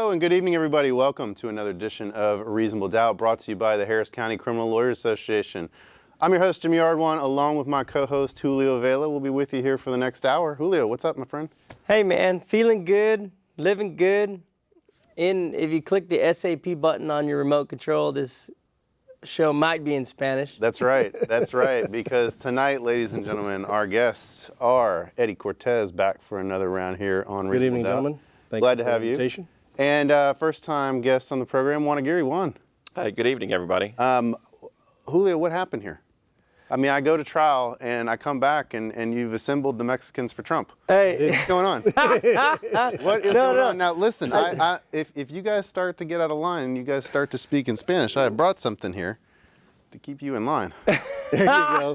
Hello and good evening, everybody. Welcome to another edition of Reasonable Doubt, brought to you by the Harris County Criminal Lawyers Association. I'm your host, Jimmy Yardwan, along with my co-host, Julio Vela. We'll be with you here for the next hour. Julio, what's up, my friend? Hey, man. Feeling good, living good. If you click the SAP button on your remote control, this show might be in Spanish. That's right. That's right. Because tonight, ladies and gentlemen, our guests are Eddie Cortez, back for another round here on Reasonable Doubt. Good evening, gentlemen. Glad to have you. And first-time guest on the program, Juan Aguirre. Juan. Hi, good evening, everybody. Julio, what happened here? I mean, I go to trial, and I come back, and you've assembled the Mexicans for Trump. Hey. What's going on? What is going on? Now, listen, if you guys start to get out of line and you guys start to speak in Spanish, I brought something here to keep you in line. There you go.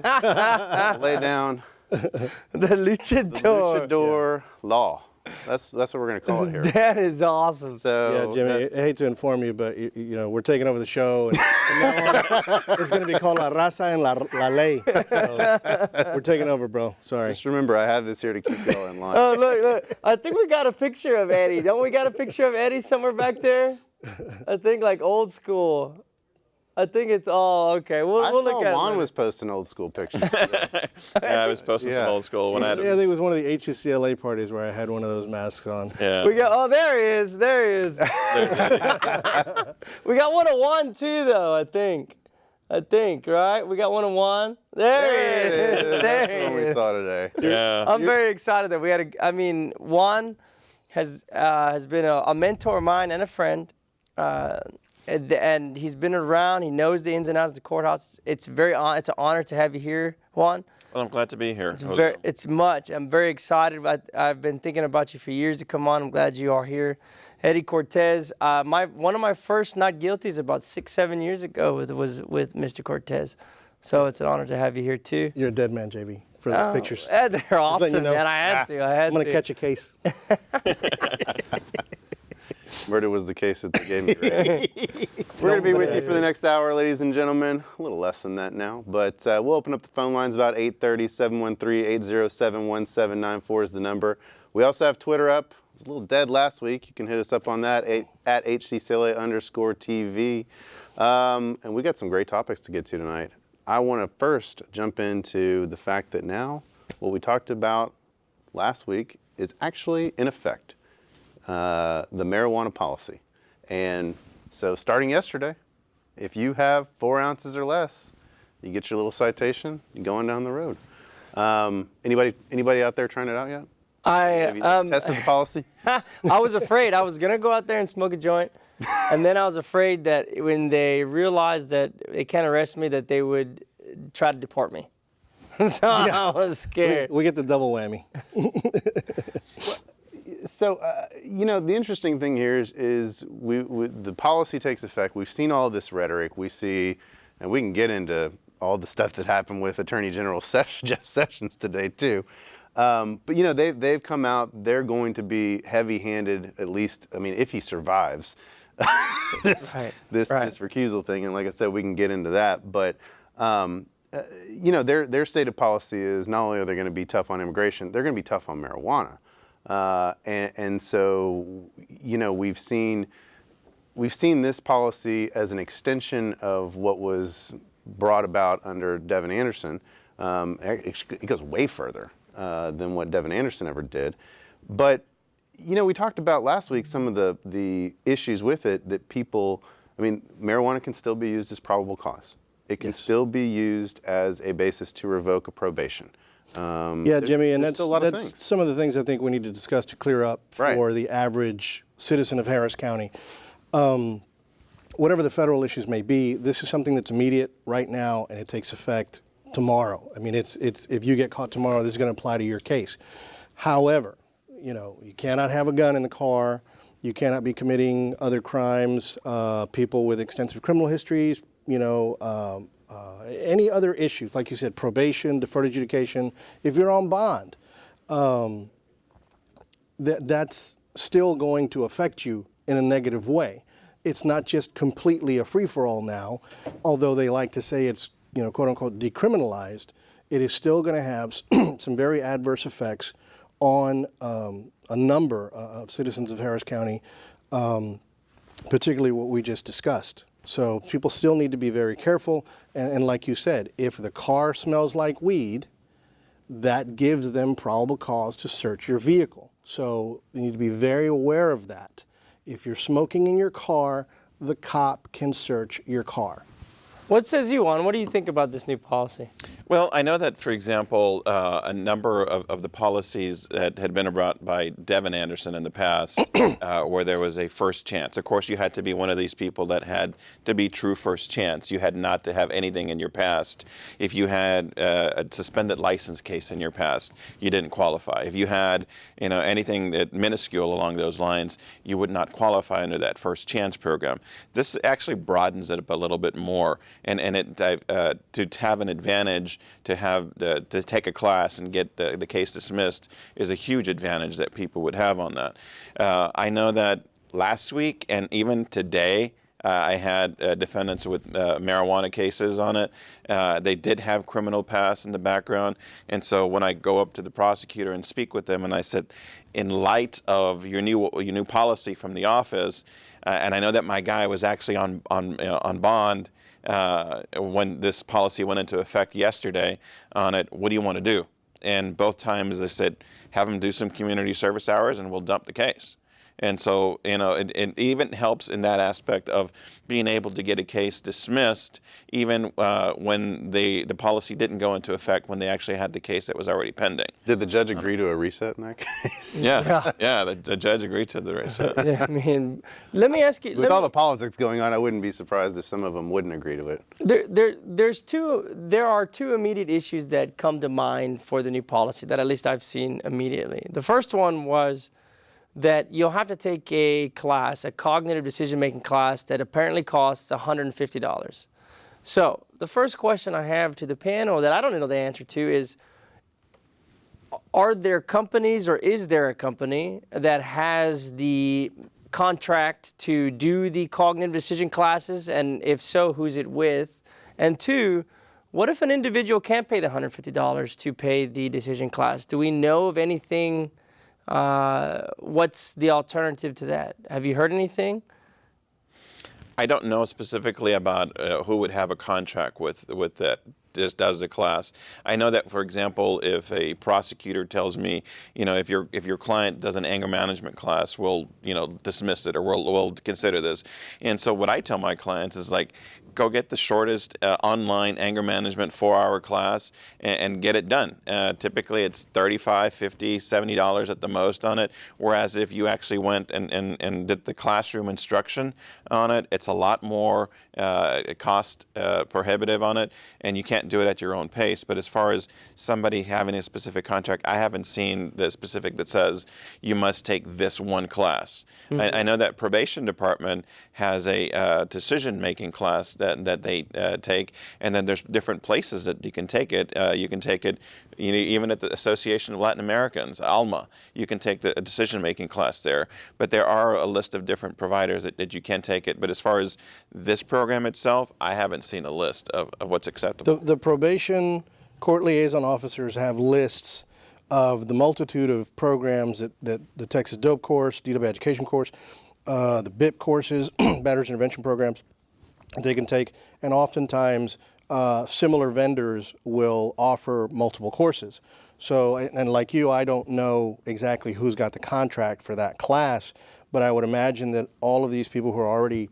Lay down. The luchador Law. That's what we're going to call it here. That is awesome. So, yeah, Jimmy, I hate to inform you, but you know we're taking over the show, and from now on, it's going to be called La Raza en la Ley. So we're taking over, bro. Sorry. Just remember, I have this here to keep you all in line. Oh, look. I think we got a picture of Eddie. Don't we got a picture of Eddie somewhere back there? I think like old school. I think it's all okay. We'll look at it. Juan was posting old school pictures. Yeah, I was posting some old school when I had. Yeah, I think it was one of the HCCLA parties where I had one of those masks on. Yeah. There he is. We got one of Juan too, though. I think, right? We got one of Juan. There he is. That's the one we saw today. Yeah. I'm very excited that we had Juan has been a mentor of mine and a friend. And he's been around. He knows the ins and outs of the courthouse. It's an honor to have you here, Juan. Well, I'm glad to be here. I'm very excited. I've been thinking about you for years to come on. I'm glad you are here. Eddie Cortez. One of my first not guilties about 6-7 years ago was with Mr. Cortez. So it's an honor to have you here too. You're a dead man, JV, for those pictures. They're awesome, man. I had to. I'm going to catch a case. Murder was the case that they gave me. We're going to be with you for the next hour, ladies and gentlemen. A little less than that now, but we'll open up the phone lines about 8:30. 713-807-1794 is the number. We also have Twitter up. It was a little dead last week. You can hit us up on that at HCCLA_TV. And we got some great topics to get to tonight. I want to first jump into the fact that now what we talked about last week is actually in effect. The marijuana policy. And so starting yesterday, if you have 4 ounces or less, you get your little citation, you're going down the road. Anybody out there trying it out yet? Have you tested the policy? I was afraid. I was going to go out there and smoke a joint. And then I was afraid that when they realized that they can't arrest me, that they would try to deport me. So I was scared. We get the double whammy. So, the interesting thing here is the policy takes effect. We've seen all this rhetoric. We see, and we can get into all the stuff that happened with Attorney General Jeff Sessions today too. But they've come out. They're going to be heavy-handed, at least. I mean, if he survives this recusal thing, and like I said, we can get into that. But their stated policy is not only are they going to be tough on immigration, they're going to be tough on marijuana. And so, we've seen this policy as an extension of what was brought about under Devin Anderson. It goes way further than what Devin Anderson ever did. But, we talked about last week some of the issues with it that marijuana can still be used as probable cause. It can still be used as a basis to revoke a probation. Yeah, Jimmy, and that's some of the things I think we need to discuss to clear up for the average citizen of Harris County. Whatever the federal issues may be, this is something that's immediate right now, and it takes effect tomorrow. I mean, it's if you get caught tomorrow, this is going to apply to your case. However, you cannot have a gun in the car. You cannot be committing other crimes. People with extensive criminal histories, any other issues, like you said, probation, deferred adjudication, if you're on bond, that's still going to affect you in a negative way. It's not just completely a free-for-all now, although they like to say it's, quote-unquote, decriminalized. It is still going to have some very adverse effects on a number of citizens of Harris County particularly what we just discussed. So people still need to be very careful. And like you said, if the car smells like weed, that gives them probable cause to search your vehicle. So you need to be very aware of that. If you're smoking in your car, the cop can search your car. What says you on? What do you think about this new policy? Well, I know that, for example, a number of the policies that had been brought by Devin Anderson in the past, where there was a first chance. Of course, you had to be one of these people that had to be true first chance. You had not to have anything in your past. If you had a suspended license case in your past, you didn't qualify. If you had, anything that minuscule along those lines, you would not qualify under that first chance program. This actually broadens it up a little bit more, and it to have an advantage to take a class and get the case dismissed is a huge advantage that people would have on that. I know that last week and even today, I had defendants with marijuana cases on it. They did have criminal past in the background, and so when I go up to the prosecutor and speak with them, and I said, in light of your new policy from the office, and I know that my guy was actually on bond when this policy went into effect yesterday on it, what do you want to do? And both times they said, have him do some community service hours and we'll dump the case. And so, it even helps in that aspect of being able to get a case dismissed, even when the policy didn't go into effect, when they actually had the case that was already pending. Did the judge agree to a reset in that case? Yeah, the judge agreed to the reset. Yeah, I mean, let me ask you. With all the politics going on, I wouldn't be surprised if some of them wouldn't agree to it. There are two immediate issues that come to mind for the new policy that at least I've seen immediately. The first one was that you'll have to take a class, a cognitive decision-making class that apparently costs $150. So the first question I have to the panel that I don't know the answer to is, are there companies or is there a company that has the contract to do the cognitive decision classes? And if so, who's it with? And two, what if an individual can't pay the $150 to pay the decision class? Do we know of anything? What's the alternative to that? Have you heard anything? I don't know specifically about who would have a contract with that just does the class. I know that, for example, if a prosecutor tells me, if your client does an anger management class, we'll dismiss it or we'll consider this. And so what I tell my clients is go get the shortest online anger management 4-hour class and get it done. Typically it's $35, $50, $70 at the most on it, whereas if you actually went and did the classroom instruction on it, it's a lot more cost prohibitive on it, and you can't do it at your own pace. But as far as somebody having a specific contract, I haven't seen the specific that says you must take this one class. Mm-hmm. I know that probation department has a decision-making class that they take, and then there's different places that you can take it. You can take it even at the Association of Latin Americans, ALMA. You can take the decision-making class there. But there are a list of different providers that you can take it. But as far as this program itself, I haven't seen a list of what's acceptable. The probation court liaison officers have lists of the multitude of programs that the Texas DOPE course, DW education course, the BIP courses, batteries intervention programs they can take, and oftentimes similar vendors will offer multiple courses. So, and like you, I don't know exactly who's got the contract for that class, but I would imagine that all of these people who are already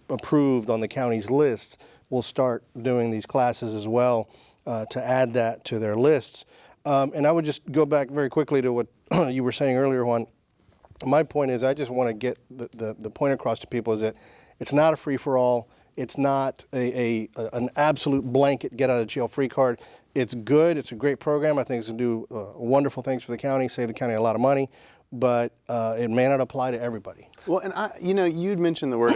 approved on the county's lists will start doing these classes as well to add that to their lists. And I would just go back very quickly to what you were saying earlier, Juan. My point is, I just want to get the point across to people is that it's not a free-for-all. It's not an absolute blanket get-out-of-jail-free card. It's good. It's a great program. I think it's going to do wonderful things for the county, save the county a lot of money, but it may not apply to everybody. Well, and you'd mentioned the word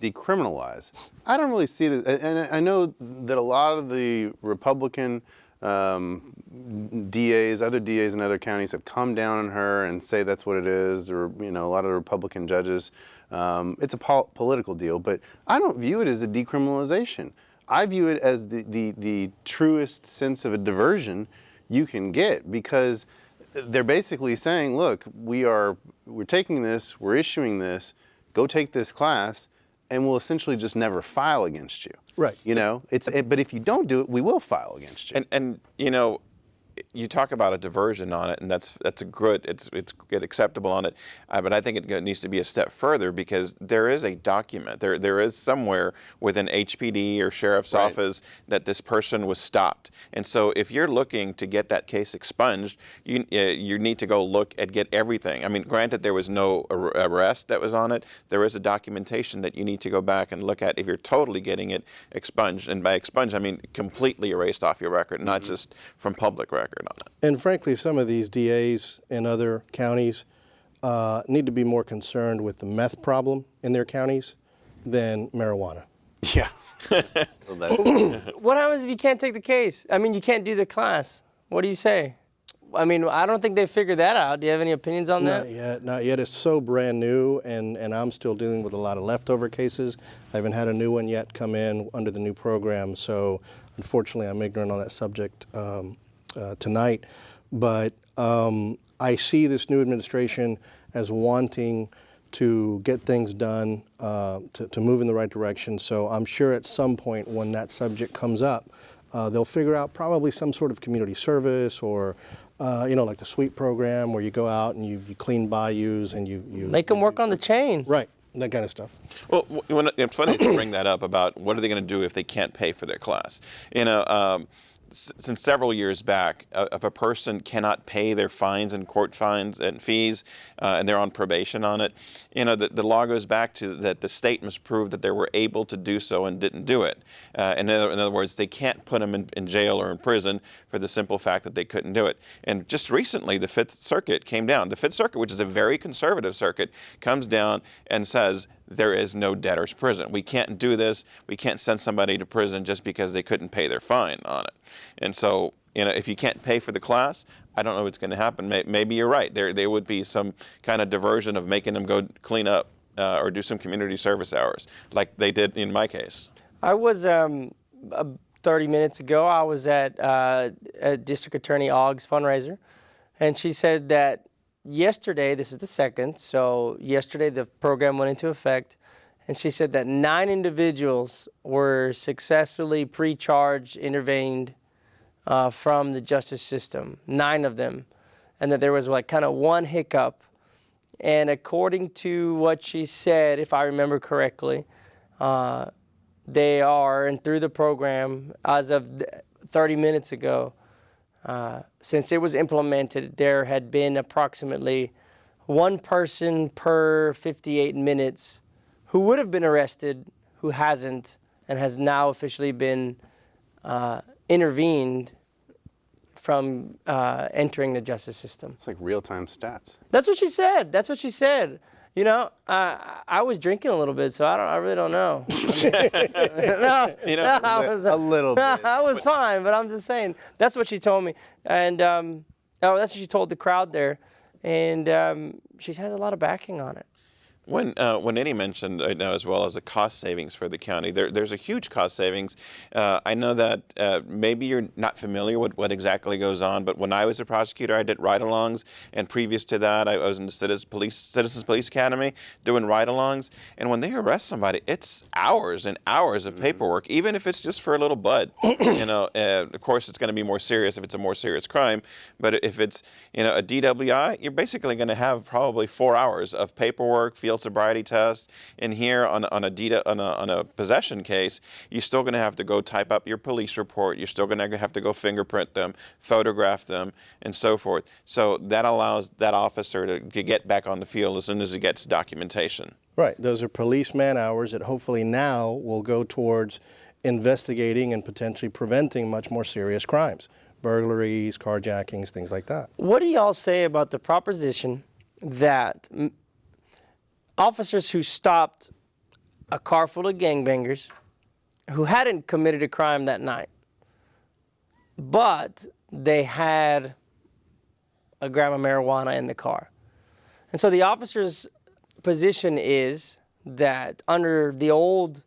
decriminalize. I don't really see it, and I know that a lot of the Republican DAs, other DAs in other counties have come down on her and say that's what it is, or a lot of the Republican judges. It's a political deal, but I don't view it as a decriminalization. I view it as the truest sense of a diversion you can get, because they're basically saying, look, we're taking this, we're issuing this go take this class, and we'll essentially just never file against you. Right. You know, but if you don't do it, we will file against you. And you know, you talk about a diversion on it, and that's a good, it's acceptable on it, but I think it needs to be a step further, because there is a document, there is somewhere within HPD or sheriff's Right. office that this person was stopped. And so if you're looking to get that case expunged, you need to go look and get everything. I mean, granted, there was no arrest that was on it. There is a documentation that you need to go back and look at if you're totally getting it expunged. And by expunged, I mean completely erased off your record, not just from public record on it. And frankly, some of these DAs in other counties need to be more concerned with the meth problem in their counties than marijuana. Yeah. So that- What happens if you can't take the case? I mean, you can't do the class. What do you say? I mean, I don't think they figured that out. Do you have any opinions on that? Not yet, not yet. It's so brand new, and I'm still dealing with a lot of leftover cases. I haven't had a new one yet come in under the new program, so unfortunately I'm ignorant on that subject tonight. But I see this new administration as wanting to get things done, to move in the right direction. So I'm sure at some point when that subject comes up, they'll figure out probably some sort of community service, or like the sweep program where you go out and you clean bayous and you Make them work on the chain. right, that kind of stuff. Well, it's funny to bring that up about what are they going to do if they can't pay for their class. You know, since several years back, if a person cannot pay their fines and court fines and fees, and they're on probation on it, you know, the law goes back to that the state must prove that they were able to do so and didn't do it. In other words, they can't put them in jail or in prison for the simple fact that they couldn't do it. And just recently, the Fifth Circuit came down. The Fifth Circuit, which is a very conservative circuit, comes down and says there is no debtor's prison. We can't do this. We can't send somebody to prison just because they couldn't pay their fine on it. And so, you know, if you can't pay for the class, I don't know what's going to happen. Maybe you're right. There would be some kind of diversion of making them go clean up or do some community service hours, like they did in my case. I was 30 minutes ago. I was at District Attorney Ogg's fundraiser, and she said that yesterday, this is the 2nd, so yesterday the program went into effect, and she said that 9 individuals were successfully pre-charged, intervened from the justice system, 9 of them, and that there was like kind of one hiccup. And according to what she said, if I remember correctly, they are, and through the program, as of 30 minutes ago, since it was implemented, there had been approximately 1 person per 58 minutes who would have been arrested, who hasn't, and has now officially been intervened from entering the justice system. It's like real-time stats. That's what she said. That's what she said. You know, I was drinking a little bit, so I really don't know. No, You know, I was, a little bit. I was fine, but I'm just saying that's what she told me, and that's what she told the crowd there, and she has a lot of backing on it. When Eddie mentioned as well as the cost savings for the county, there's a huge cost savings. I know that maybe you're not familiar with what exactly goes on, but when I was a prosecutor, I did ride-alongs, and previous to that, I was in the Citizens Police Academy doing ride-alongs. And when they arrest somebody, it's hours and hours of paperwork, even if it's just for a little bud. You know, of course, it's going to be more serious if it's a more serious crime. But if it's a DWI, you're basically going to have probably 4 hours of paperwork, field sobriety test. And here on a possession case, you're still going to have to go type up your police report. You're still going to have to go fingerprint them, photograph them, and so forth. So that allows that officer to get back on the field as soon as he gets documentation. Right. Those are police man hours that hopefully now will go towards investigating and potentially preventing much more serious crimes. Burglaries, carjackings, things like that. What do y'all say about the proposition that officers who stopped a car full of gangbangers who hadn't committed a crime that night, but they had a gram of marijuana in the car? And so the officer's position is that under the old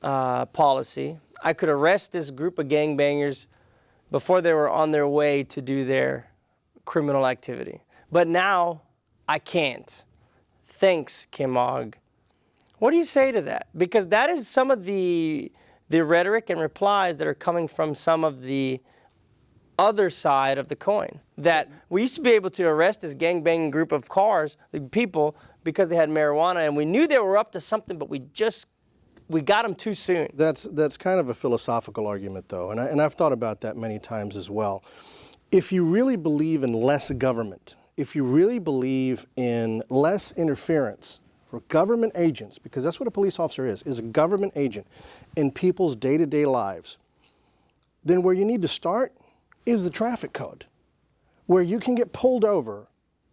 policy, I could arrest this group of gangbangers before they were on their way to do their criminal activity. But now I can't. Thanks, Kim Og. What do you say to that? Because that is some of the rhetoric and replies that are coming from some of the other side of the coin. That we used to be able to arrest this gangbanging group of people, because they had marijuana, and we knew they were up to something, but we got them too soon. That's kind of a philosophical argument, though, and I've thought about that many times as well. If you really believe in less government, if you really believe in less interference for government agents, because that's what a police officer is a government agent in people's day-to-day lives, then where you need to start is the traffic code, where you can get pulled over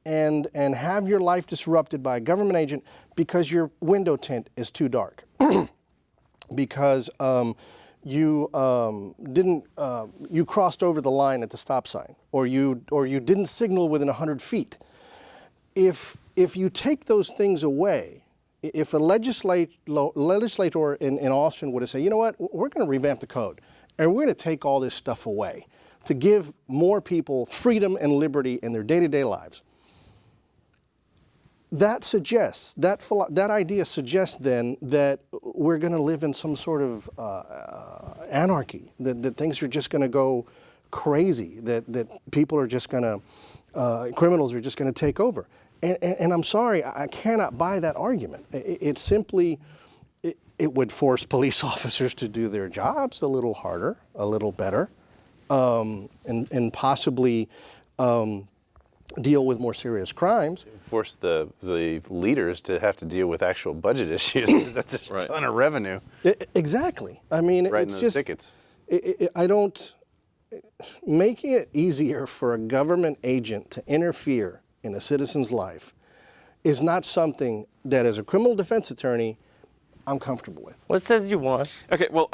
and have your life disrupted by a government agent because your window tint is too dark, because you crossed over the line at the stop sign, or you didn't signal within 100 feet. If you take those things away, if a legislator in Austin were to say, you know what, we're going to revamp the code, and we're going to take all this stuff away to give more people freedom and liberty in their day-to-day lives, that idea suggests then that we're going to live in some sort of anarchy, that things are just going to go crazy, that people are just going to, criminals are just going to take over. And I'm sorry, I cannot buy that argument. It simply, it would force police officers to do their jobs a little harder, a little better, and possibly deal with more serious crimes. Force the leaders to have to deal with actual budget issues, because that's a ton of revenue. Exactly. I mean, Writing it's those just tickets. Making it easier for a government agent to interfere in a citizen's life is not something that, as a criminal defense attorney, I'm comfortable with. What says you want? Okay, well,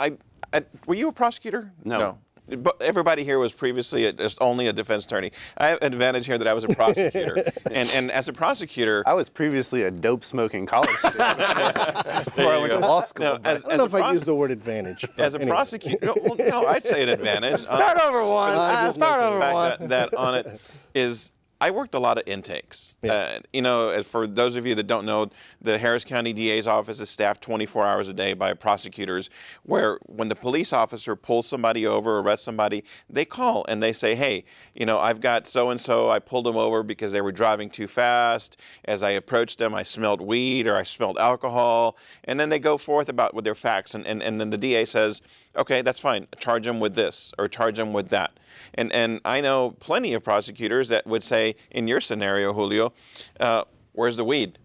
were you a prosecutor? No. But everybody here was previously only a defense attorney. I have an advantage here that I was a prosecutor. and as a prosecutor... I was previously a dope-smoking college student before I went to law school. No, I don't know if I'd use the word advantage. As a prosecutor... No, I'd say an advantage. Start over one. Start over one. That on it is... I worked a lot of intakes. Yeah. As for those of you that don't know, the Harris County DA's office is staffed 24 hours a day by prosecutors, where when the police officer pulls somebody over, arrests somebody, they call and they say, hey, I've got so-and-so, I pulled them over because they were driving too fast. As I approached them, I smelled weed or I smelled alcohol. And then they go forth with their facts. And then the DA says, okay, that's fine. Charge them with this or charge them with that. And I know plenty of prosecutors that would say, in your scenario, Julio, where's the weed?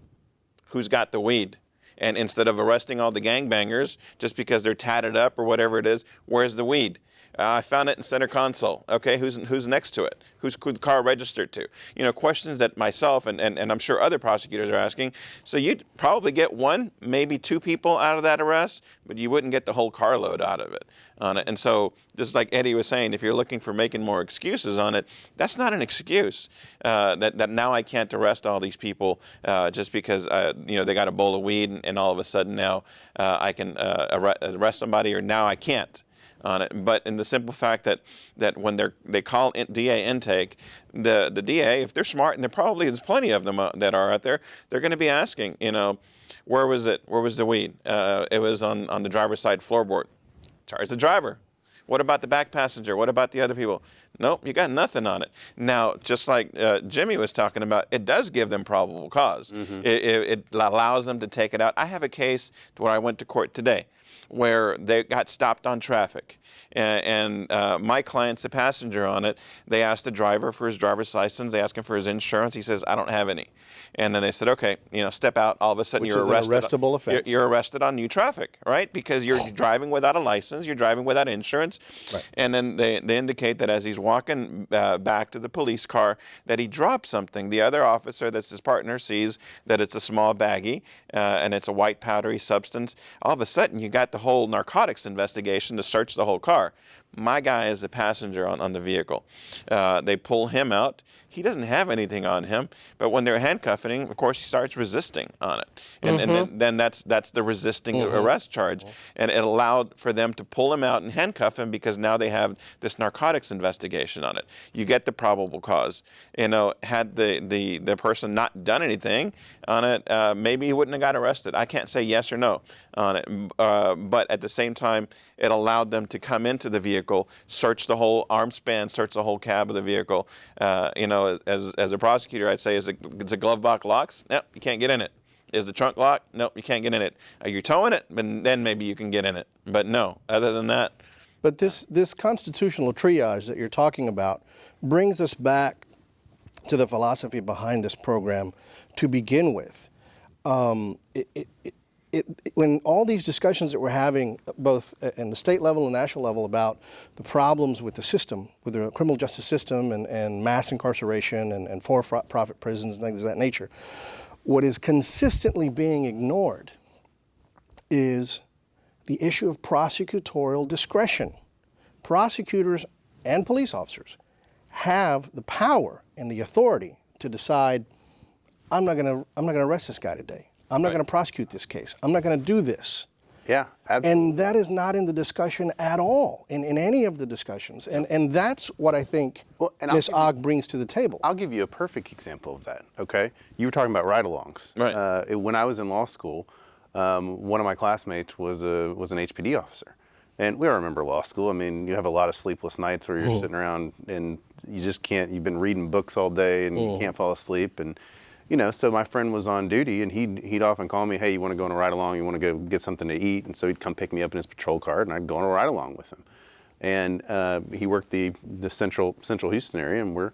Who's got the weed? And instead of arresting all the gangbangers just because they're tatted up or whatever it is, where's the weed? I found it in center console. Okay, who's next to it? Who's the car registered to? Questions that myself and I'm sure other prosecutors are asking. So you'd probably get one, maybe two people out of that arrest, but you wouldn't get the whole carload out of it on it. And so, just like Eddie was saying, if you're looking for making more excuses on it, that's not an excuse. That now I can't arrest all these people just because they got a bowl of weed and all of a sudden now I can arrest somebody, or now I can't. On it, but in the simple fact that when they call DA intake, the DA, if they're smart, and there's plenty of them that are out there, they're going to be asking, where was it? Where was the weed? It was on the driver's side floorboard. Charge the driver. What about the back passenger? What about the other people? Nope, you got nothing on it. Now, just like Jimmy was talking about, it does give them probable cause. Mm-hmm. It allows them to take it out. I have a case where I went to court today, where they got stopped on traffic. And my client's a passenger on it. They asked the driver for his driver's license. They asked him for his insurance. He says, I don't have any. And then they said, okay, step out. All of a sudden, Which you're is arrested. An arrestable offense. You're arrested on new traffic, right? Because you're driving without a license. You're driving without insurance. Right. And then they indicate that as he's walking back to the police car, that he dropped something. The other officer, that's his partner, sees that it's a small baggie and it's a white powdery substance. All of a sudden, you got the whole narcotics investigation to search the whole car. My guy is a passenger on the vehicle. They pull him out. He doesn't have anything on him, but when they're handcuffing him, of course, he starts resisting on it. And then that's the resisting arrest charge. And it allowed for them to pull him out and handcuff him because now they have this narcotics investigation on it. You get the probable cause. Had the person not done anything on it, maybe he wouldn't have got arrested. I can't say yes or no on it. But at the same time, it allowed them to come into the vehicle, search the whole arm span, search the whole cab of the vehicle. As a prosecutor, I'd say, is the glove box locked? No, you can't get in it. Is the trunk locked? No, you can't get in it. Are you towing it? Then maybe you can get in it. But no, other than that. But this constitutional triage that you're talking about brings us back to the philosophy behind this program to begin with. When all these discussions that we're having, both in the state level and national level, about the problems with the system, with the criminal justice system and mass incarceration and for-profit prisons and things of that nature, what is consistently being ignored is the issue of prosecutorial discretion. Prosecutors and police officers have the power and the authority to decide, I'm not going to arrest this guy today. I'm not going to prosecute this case. I'm not going to do this. Yeah, absolutely. And that is not in the discussion at all, in any of the discussions. And that's what I think Ms. Ogg brings to the table. I'll give you a perfect example of that, okay? You were talking about ride-alongs. Right. When I was in law school, one of my classmates was an HPD officer. And we all remember law school. I mean, you have a lot of sleepless nights where you're sitting around and you just can't, you've been reading books all day and you can't fall asleep. And so my friend was on duty, and he'd often call me, hey, you want to go on a ride-along? You want to go get something to eat? And so he'd come pick me up in his patrol car, and I'd go on a ride-along with him. And he worked the central Houston area, and we're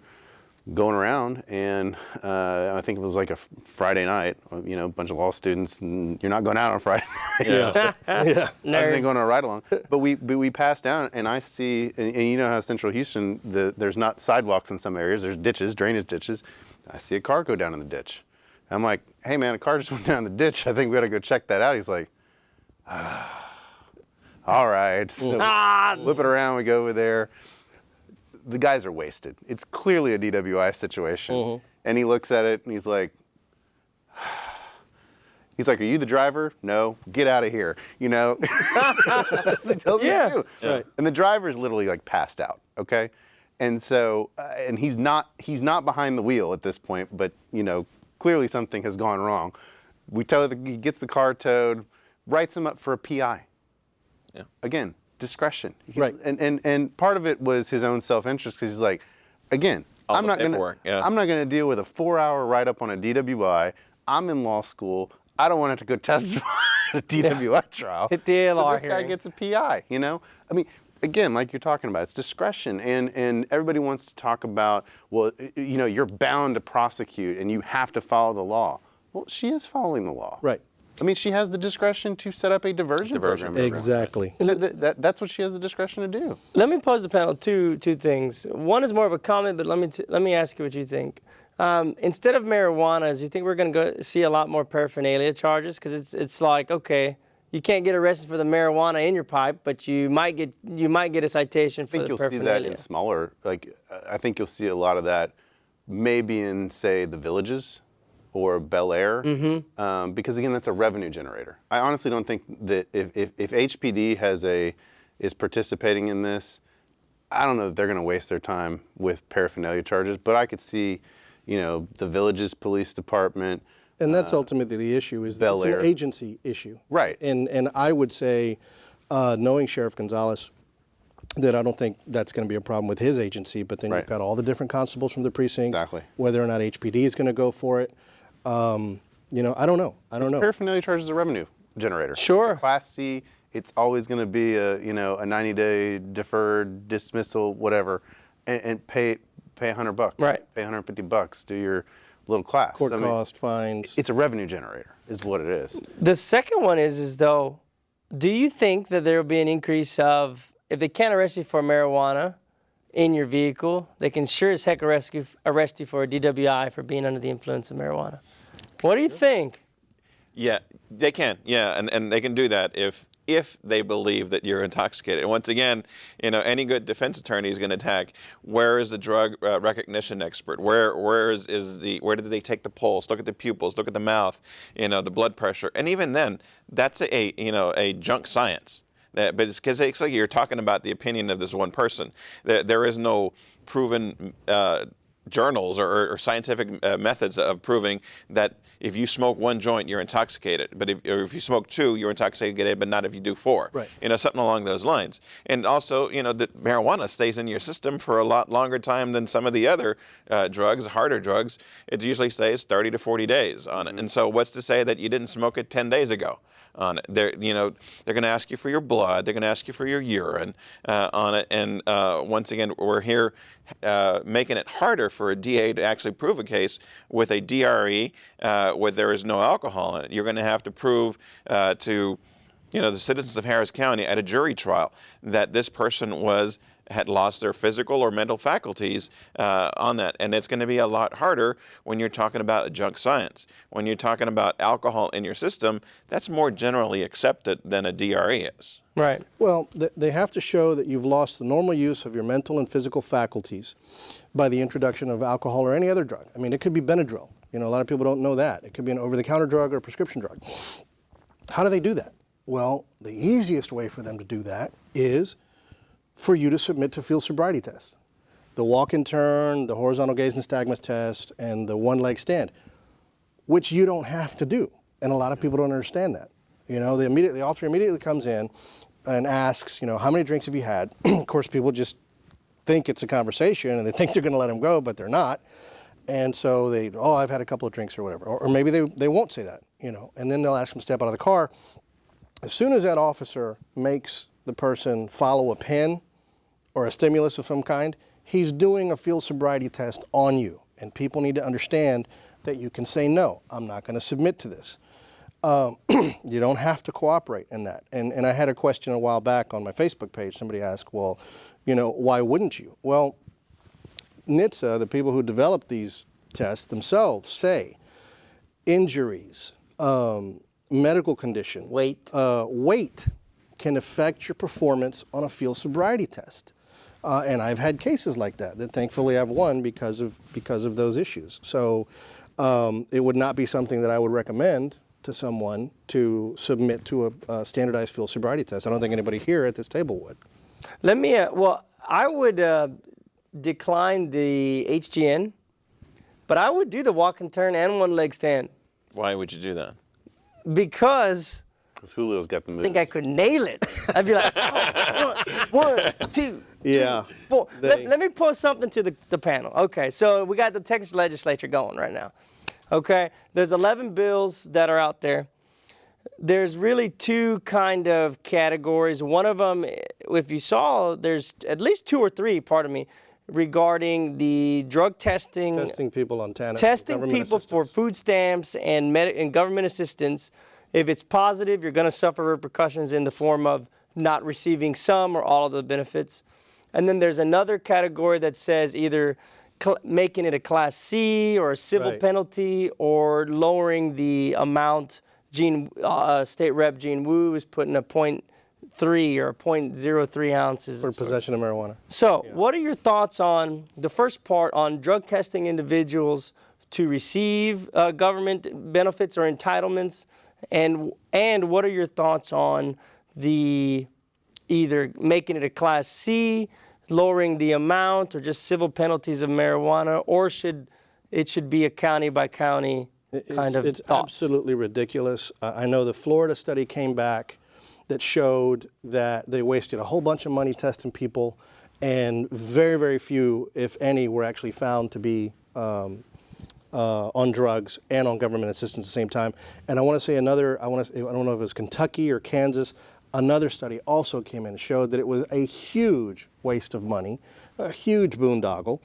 going around, and I think it was like a Friday night, a bunch of law students, and you're not going out on Friday night. Yeah. I think going on a ride-along. But we passed down, and I see, and you know how central Houston, there's not sidewalks in some areas, there's ditches, drainage ditches. I see a car go down in the ditch. I'm like, hey man, a car just went down in the ditch. I think we ought to go check that out. He's like, all right. So flip it around, we go over there. The guys are wasted. It's clearly a DWI situation. And he looks at it and he's like, are you the driver? No, get out of here. That's what he tells me to do. Right. And the driver's literally like passed out, okay? And so, and he's not behind the wheel at this point, but clearly something has gone wrong. He gets the car towed, writes him up for a PI. Yeah. Again, discretion. Right. And part of it was his own self-interest, because he's like, again, I'm not going to deal with a 4-hour write-up on a DWI. I'm in law school. I don't want to have to go testify at a DWI trial. At the ALR so this guy hearing. gets a PI. I mean. Again, like you're talking about, it's discretion, and everybody wants to talk about, well, you're bound to prosecute and you have to follow the law. Well, she is following the law. Right. I mean, she has the discretion to set up a diversion program. Exactly. That's what she has the discretion to do. Let me pose the panel two things. One is more of a comment, but let me ask you what you think. Instead of marijuana, do you think we're going to go see a lot more paraphernalia charges? Because it's like, okay, you can't get arrested for the marijuana in your pipe, but you might get a citation for the paraphernalia. I think you'll see that in smaller, I think you'll see a lot of that maybe in, say, the Villages or Bel Air, because again, that's a revenue generator. I honestly don't think that if HPD is participating in this, I don't know that they're going to waste their time with paraphernalia charges, but I could see, the Villages Police Department. And that's ultimately the issue, is that it's an agency issue. Right. And I would say, knowing Sheriff Gonzalez, that I don't think that's going to be a problem with his agency, but then you've got all the different constables from the precincts, whether or not HPD is going to go for it. I don't know. Paraphernalia charge is a revenue generator. Sure. Class C, it's always going to be a 90-day deferred dismissal, whatever, and pay $100. Right. Pay $150. Do your little class. Court cost, fines. It's a revenue generator, is what it is. The second one is though, do you think that there will be an increase of, if they can't arrest you for marijuana in your vehicle, they can sure as heck arrest you for a DWI for being under the influence of marijuana? What do you think? Yeah, they can. Yeah, and they can do that if if they believe that you're intoxicated. And once again, any good defense attorney is going to attack, where is the drug recognition expert? Where did they take the pulse? Look at the pupils, look at the mouth, the blood pressure. And even then, that's a junk science. But it's because it's like you're talking about the opinion of this one person. There is no proven journals or scientific methods of proving that if you smoke one joint, you're intoxicated. But if you smoke two, you're intoxicated, but not if you do four. Right. Something along those lines. And also, that marijuana stays in your system for a lot longer time than some of the other drugs, harder drugs. It usually stays 30 to 40 days on it. And so what's to say that you didn't smoke it 10 days ago? On it, they're going to ask you for your blood. They're going to ask you for your urine on it. And once again, we're here making it harder for a DA to actually prove a case with a DRE where there is no alcohol in it. You're going to have to prove to the citizens of Harris County at a jury trial that this person had lost their physical or mental faculties on that. And it's going to be a lot harder when you're talking about a junk science. When you're talking about alcohol in your system, that's more generally accepted than a DRE is. Right. Well, they have to show that you've lost the normal use of your mental and physical faculties by the introduction of alcohol or any other drug. I mean, it could be Benadryl. A lot of people don't know that. It could be an over-the-counter drug or a prescription drug. How do they do that? Well, the easiest way for them to do that is for you to submit to field sobriety tests. The walk and turn, the horizontal gaze nystagmus test, and the one-leg stand, which you don't have to do. And a lot of people don't understand that. The officer immediately comes in and asks, how many drinks have you had? Of course, people just think it's a conversation and they think they're going to let him go, but they're not. And so I've had a couple of drinks or whatever. Or maybe they won't say that, and then they'll ask him to step out of the car. As soon as that officer makes the person follow a pen or a stimulus of some kind, he's doing a field sobriety test on you. And people need to understand that you can say, no, I'm not going to submit to this. You don't have to cooperate in that. And I had a question a while back on my Facebook page. Somebody asked, well, why wouldn't you? Well, NHTSA, the people who developed these tests themselves say injuries, medical conditions, weight can affect your performance on a field sobriety test. And I've had cases like that thankfully I've won because of those issues. So it would not be something that I would recommend to someone to submit to a standardized field sobriety test. I don't think anybody here at this table would. Let me, I would decline the HGN, but I would do the walk and turn and one-leg stand. Why would you do that? Because Julio's got the moves. I think I could nail it. I'd be like, one, two, Yeah. three, four. Let me pose something to the panel. Okay, so we got the Texas legislature going right now. Okay, there's 11 bills that are out there. There's really two kind of categories. One of them, if you saw, there's at least two or three, regarding the drug testing. Testing people on TANF. Testing people for food stamps and government assistance. If it's positive, you're going to suffer repercussions in the form of not receiving some or all of the benefits. And then there's another category that says either making it a Class C or a civil penalty, or lowering the amount. State Rep Gene Wu is putting a 0.3 or 0.03 ounces. For possession of marijuana. So what are your thoughts on the first part on drug testing individuals to receive government benefits or entitlements? And what are your thoughts on the either making it a Class C, lowering the amount, or just civil penalties of marijuana, or should be a county by county kind of It's thoughts? absolutely ridiculous. I know the Florida study came back that showed that they wasted a whole bunch of money testing people, and very, very few, if any, were actually found to be on drugs and on government assistance at the same time. And I want to say another, I don't know if it was Kentucky or Kansas, another study also came in and showed that it was a huge waste of money, a huge boondoggle.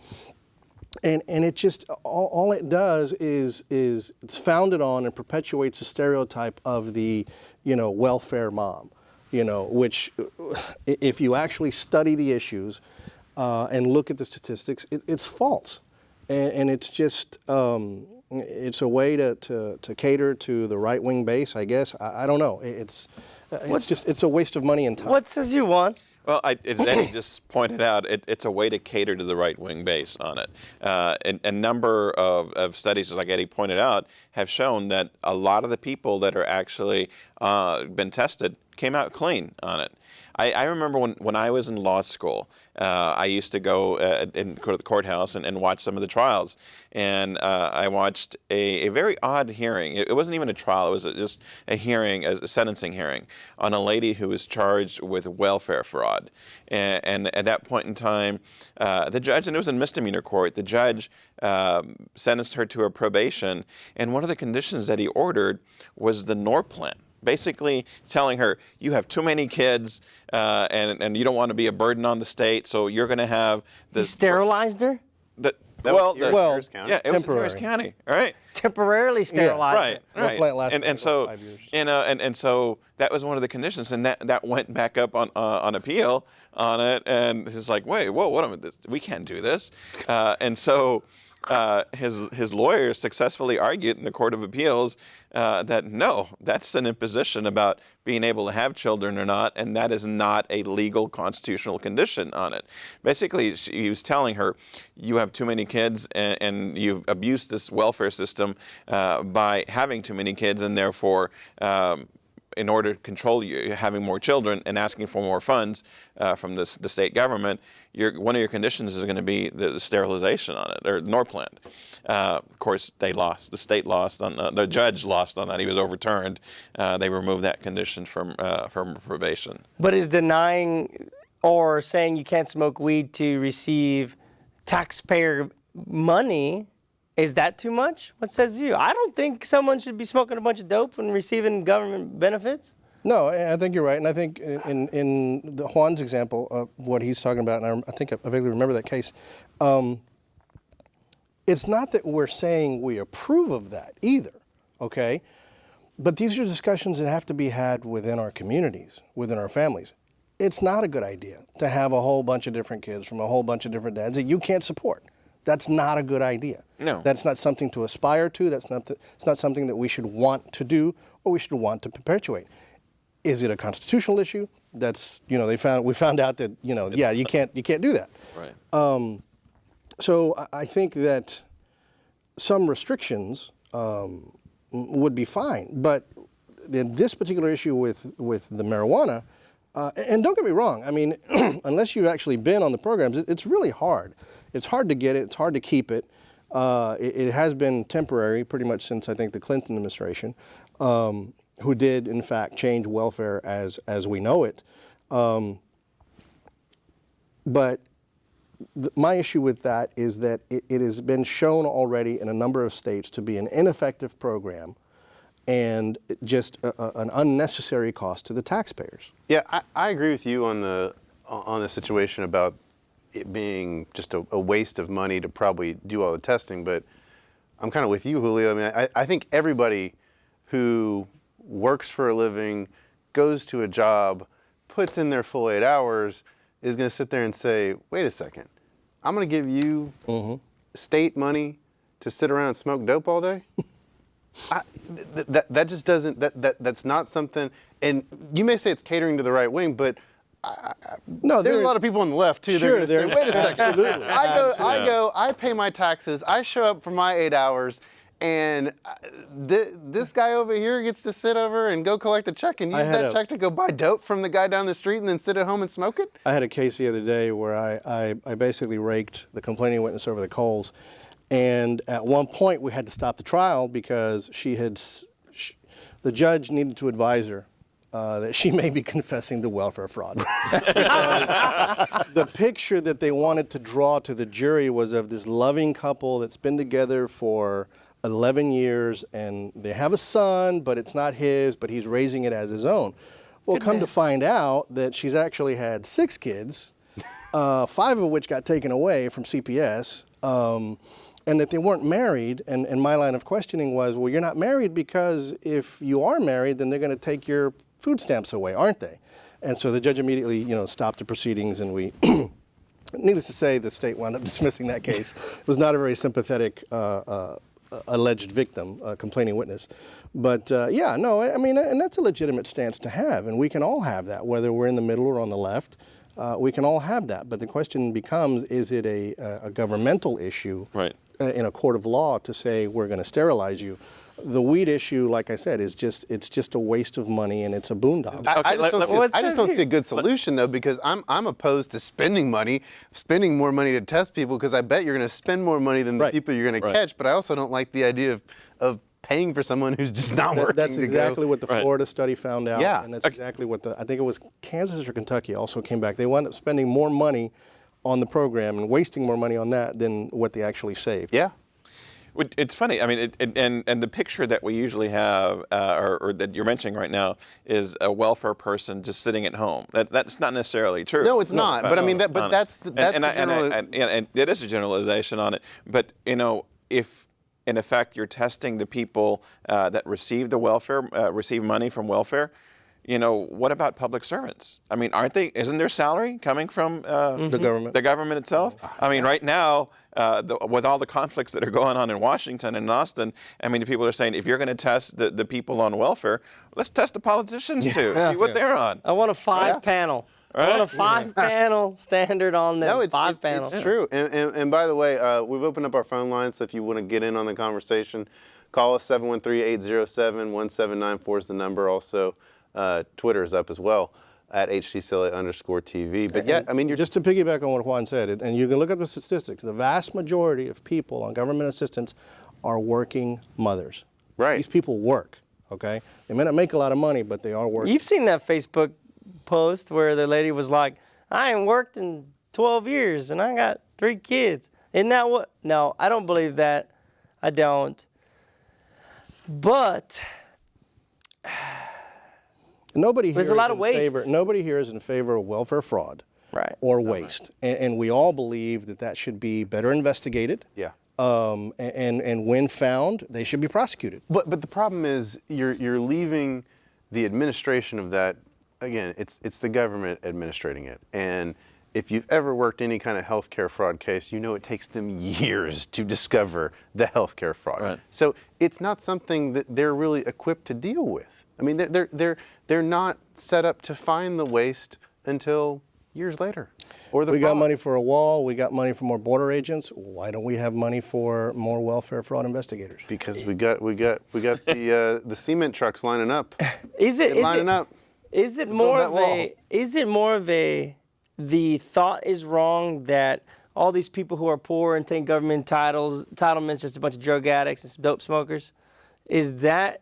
And it just, all it does is it's founded on and perpetuates the stereotype of the, welfare mom, which if you actually study the issues and look at the statistics, it's false. And it's just, it's a way to cater to the right-wing base, I guess. I don't know. It's a waste of money and time. What says you, Juan? Well, as Eddie just pointed out, it's a way to cater to the right-wing base on it. A number of studies, like Eddie pointed out, have shown that a lot of the people that are actually been tested came out clean on it. I remember when I was in law school, I used to go to the courthouse and watch some of the trials. And I watched a very odd hearing. It wasn't even a trial. It was just a hearing, a sentencing hearing, on a lady who was charged with welfare fraud. And at that point in time, the judge, and it was in misdemeanor court, the judge sentenced her to a probation. And one of the conditions that he ordered was the Norplant. Basically telling her, you have too many kids and you don't want to be a burden on the state, so you're going to have this. He sterilized her? Harris County. Yeah, it was in Harris County, all right? Temporarily sterilized her. Right. Norplant lasted And so, 5 years. and so that was one of the conditions, and that went back up on appeal on it, and it's like, wait, whoa, what am I, we can't do this, and so his lawyers successfully argued in the Court of Appeals that no, that's an imposition about being able to have children or not, and that is not a legal constitutional condition on it. Basically, he was telling her, you have too many kids and you've abused this welfare system by having too many kids, and therefore in order to control you having more children and asking for more funds from the state government, one of your conditions is going to be the sterilization on it, or Norplant. Of course, they lost. The state lost. The judge lost on that. He was overturned. They removed that condition from probation. But is denying or saying you can't smoke weed to receive taxpayer money, is that too much? What says you? I don't think someone should be smoking a bunch of dope and receiving government benefits. No, I think you're right, and I think in the Juan's example of what he's talking about, and I think I vaguely remember that case, it's not that we're saying we approve of that either, okay? But these are discussions that have to be had within our communities, within our families. It's not a good idea to have a whole bunch of different kids from a whole bunch of different dads that you can't support. That's not a good idea. No. That's not something to aspire to. It's not something that we should want to do or we should want to perpetuate. Is it a constitutional issue? That's, we found out that, you can't do that. Right. So I think that some restrictions would be fine, but in this particular issue with the marijuana, and don't get me wrong, I mean, unless you've actually been on the programs, it's really hard. It's hard to get it. It's hard to keep it. It has been temporary pretty much since, I think, the Clinton administration, who did, in fact, change welfare as we know it. But my issue with that is that it has been shown already in a number of states to be an ineffective program and just an unnecessary cost to the taxpayers. Yeah, I agree with you on the situation about it being just a waste of money to probably do all the testing, but I'm kind of with you, Julio. I mean, I think everybody who works for a living, goes to a job, puts in their full 8 hours, is going to sit there and say, wait a second, I'm going to give you state money to sit around and smoke dope all day? That just doesn't, that's not something, and you may say it's catering to the right wing, but no, there's a lot of people on the left too. Sure, they're going to say, wait a second, absolutely. I pay my taxes, I show up for my 8 hours, and this guy over here gets to sit over and go collect a check and use that check to go buy dope from the guy down the street and then sit at home and smoke it? I had a case the other day where I basically raked the complaining witness over the coals. And at one point we had to stop the trial because the judge needed to advise her that she may be confessing to welfare fraud. Because the picture that they wanted to draw to the jury was of this loving couple that's been together for 11 years and they have a son, but it's not his, but he's raising it as his own. Well, come to find out that she's actually had 6 kids, 5 of which got taken away from CPS, and that they weren't married. And my line of questioning was, well, you're not married because if you are married, then they're going to take your food stamps away, aren't they? And so the judge immediately, stopped the proceedings, and we, needless to say, the state wound up dismissing that case. It was not a very sympathetic alleged victim, complaining witness. But yeah, no, I mean, and that's a legitimate stance to have, and we can all have that, whether we're in the middle or on the left. We can all have that, but the question becomes: is it a governmental issue in a court of law to say we're going to sterilize you? The weed issue, like I said, it's just a waste of money, and it's a boondoggle. I just don't see a good solution though, because I'm opposed to spending more money to test people, because I bet you're going to spend more money than the people you're going to catch. But I also don't like the idea of paying for someone who's just not working. That's exactly what the Florida study found out, Yeah. and that's exactly what I think it was Kansas or Kentucky also came back. They wound up spending more money on the program and wasting more money on that than what they actually saved. Yeah. It's funny. I mean, and the picture that we usually have, or that you're mentioning right now, is a welfare person just sitting at home. That's not necessarily true. No, it's not. But I mean, that's the general. And it is a generalization on it. But if in effect you're testing the people that receive the welfare, receive money from welfare, what about public servants? I mean, isn't their salary coming from the government? The government itself? I mean, right now, with all the conflicts that are going on in Washington and in Austin, I mean, the people are saying, if you're going to test the people on welfare, let's test the politicians too, see what they're on. I want a five-panel. I want a five-panel standard on them. No, five panels. It's true. And by the way, we've opened up our phone lines, so if you want to get in on the conversation, call us 713-807-1794 is the number. Also, Twitter is up as well at HCCLA_TV. But yeah, I mean, just to piggyback on what Juan said, and you can look up the statistics, the vast majority of people on government assistance are working mothers. Right. These people work, okay? They may not make a lot of money, but they are working. You've seen that Facebook post where the lady was like, I ain't worked in 12 years and I got 3 kids. Isn't that what? No, I don't believe that. I don't. But nobody here there's a lot of waste. Nobody here is in favor of welfare fraud or waste. And we all believe that should be better investigated. Yeah. And when found, they should be prosecuted. But the problem is you're leaving the administration of that. Again, it's the government administrating it. And if you've ever worked any kind of healthcare fraud case, it takes them years to discover the healthcare fraud. Right. So it's not something that they're really equipped to deal with. I mean, they're not set up to find the waste until years later. Or we got money for a wall. We got money for more border agents. Why don't we have money for more welfare fraud investigators? Because we got the cement trucks lining up. Is it more of a the thought is wrong that all these people who are poor and take government entitlements, just a bunch of drug addicts and dope smokers? Is that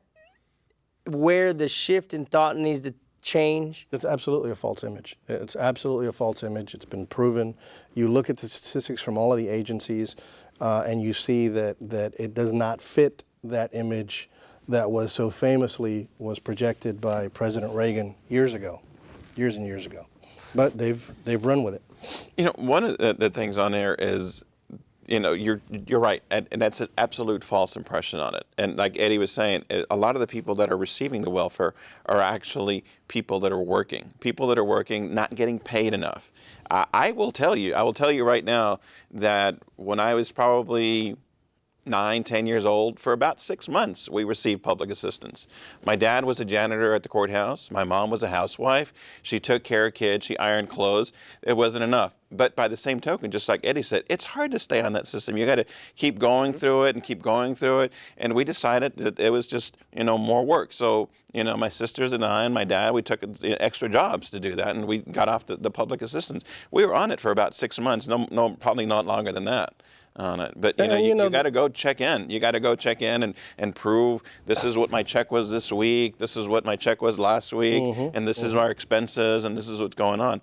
where the shift in thought needs to change? It's absolutely a false image. It's absolutely a false image. It's been proven. You look at the statistics from all of the agencies, and you see that it does not fit that image that was so famously projected by President Reagan years and years ago. But they've run with it. One of the things on there is, you're right, and that's an absolute false impression on it. And like Eddie was saying, a lot of the people that are receiving the welfare are actually people that are working, not getting paid enough. I will tell you right now that when I was probably 9, 10 years old, for about 6 months, we received public assistance. My dad was a janitor at the courthouse. My mom was a housewife. She took care of kids. She ironed clothes. It wasn't enough. But by the same token, just like Eddie said, it's hard to stay on that system. You got to keep going through it and keep going through it. And we decided that it was just, more work. So, my sisters and I and my dad, we took extra jobs to do that, and we got off the public assistance. We were on it for about 6 months. No, probably not longer than that. On it. But you got to go check in. You got to go check in and prove this is what my check was this week, this is what my check was last week, and this is our expenses, and this is what's going on.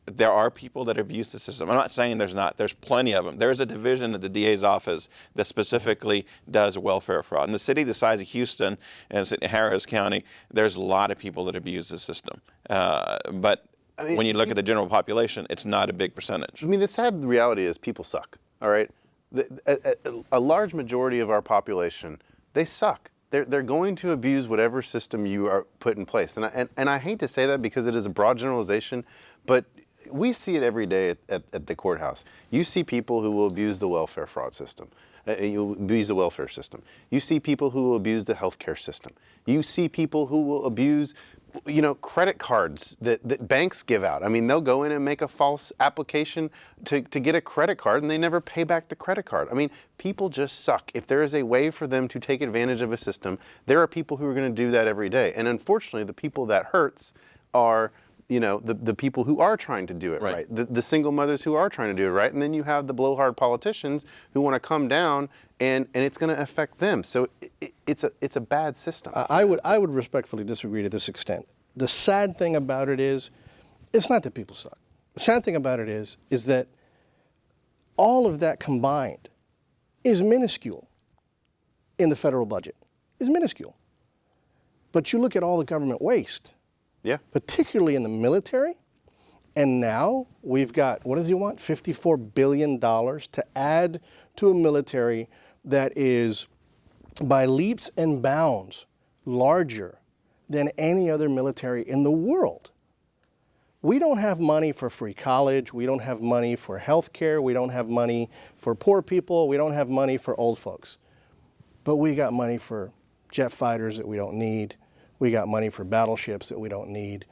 There are people that abuse the system. I'm not saying there's not. There's plenty of them. There's a division at the DA's office that specifically does welfare fraud. In the city the size of Houston and Harris County, there's a lot of people that abuse the system. But when you look at the general population, it's not a big percentage. I mean, the sad reality is people suck. All right, a large majority of our population, they suck. They're going to abuse whatever system you are put in place, and I hate to say that because it is a broad generalization, but we see it every day at the courthouse. You see people who will abuse the welfare fraud system. you abuse the welfare system. You see people who will abuse the healthcare system. You see people who will abuse, credit cards that banks give out. I mean, they'll go in and make a false application to get a credit card, and they never pay back the credit card. I mean, people just suck. If there is a way for them to take advantage of a system, there are people who are going to do that every day. And unfortunately, the people that hurts are the people who are trying to do it right. The single mothers who are trying to do it right. And then you have the blowhard politicians who want to come down, and it's going to affect them. So it's a bad system. I would respectfully disagree to this extent. The sad thing about it is, it's not that people suck. The sad thing about it is that all of that combined is minuscule in the federal budget. Is minuscule. But you look at all the government waste. Yeah. Particularly in the military. And now we've got, what does he want? $54 billion to add to a military that is by leaps and bounds larger than any other military in the world. We don't have money for free college. We don't have money for health care. We don't have money for poor people. We don't have money for old folks. But we got money for jet fighters that we don't need. We got money for battleships that we don't need.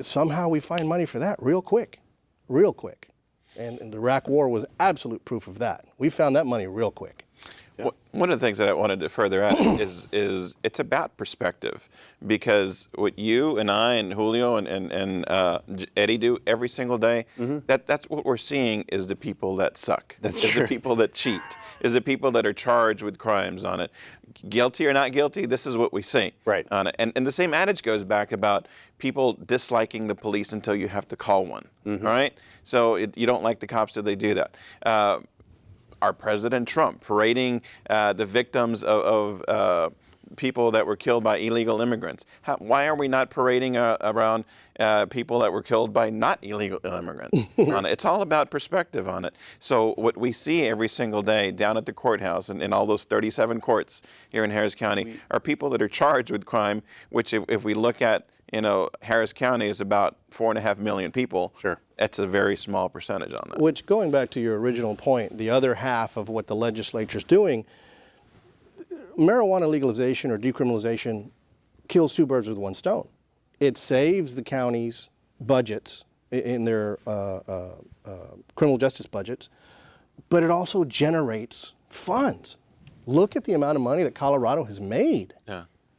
Somehow we find money for that real quick. And the Iraq War was absolute proof of that. We found that money real quick. Yeah. One of the things that I wanted to further add is it's about perspective, because what you and I and Julio and Eddie do every single day, that's what we're seeing is the people that suck. That's true. The people that cheat. Is the people that are charged with crimes on it. Guilty or not guilty, this is what we see on it. And the same adage goes back about people disliking the police until you have to call one, all right? So you don't like the cops till they do that. Our President Trump parading the victims of people that were killed by illegal immigrants. Why are we not parading around people that were killed by not illegal immigrants? It's all about perspective on it. So what we see every single day down at the courthouse and in all those 37 courts here in Harris County are people that are charged with crime, which if we look at, Harris County is about 4.5 million people. Sure. That's a very small percentage on that. Which, going back to your original point, the other half of what the legislature's doing, marijuana legalization or decriminalization kills two birds with one stone. It saves the county's budgets in their criminal justice budgets, but it also generates funds. Look at the amount of money that Colorado has made.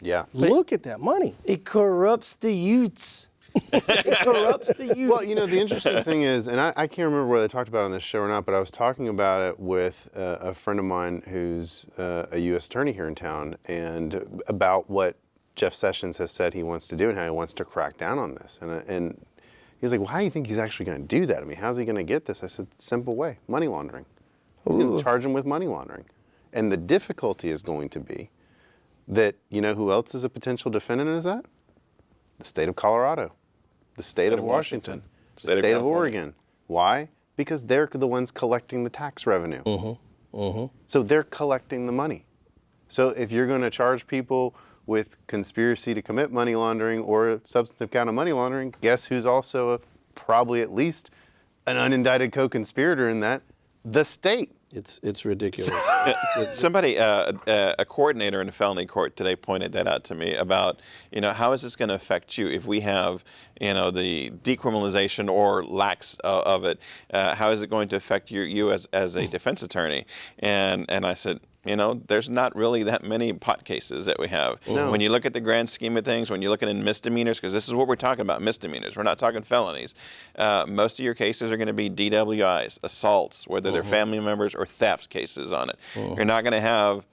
Yeah. Look at that money. It corrupts the youths. It corrupts the youth. Well, the interesting thing is, and I can't remember whether I talked about it on this show or not, but I was talking about it with a friend of mine who's a U.S. attorney here in town, and about what Jeff Sessions has said he wants to do and how he wants to crack down on this. And he's like, well, how do you think he's actually going to do that? I mean, how's he going to get this? I said, simple way, money laundering. He's going to charge him with money laundering. And the difficulty is going to be that, who else is a potential defendant is that? The state of Colorado. The state of Washington, the state of Oregon. Why? Because they're the ones collecting the tax revenue. So they're collecting the money. So if you're going to charge people with conspiracy to commit money laundering or a substantive count of money laundering, guess who's also probably at least an unindicted co-conspirator in that? The state. It's ridiculous. Somebody, a coordinator in a felony court today pointed that out to me about, how is this going to affect you if we have, the decriminalization or lacks of it? How is it going to affect you as a defense attorney? And I said, there's not really that many pot cases that we have. No. When you look at the grand scheme of things, when you're looking at misdemeanors, because this is what we're talking about, misdemeanors. We're not talking felonies. Most of your cases are going to be DWIs, assaults, whether they're family members or theft cases on it. You're not going to have,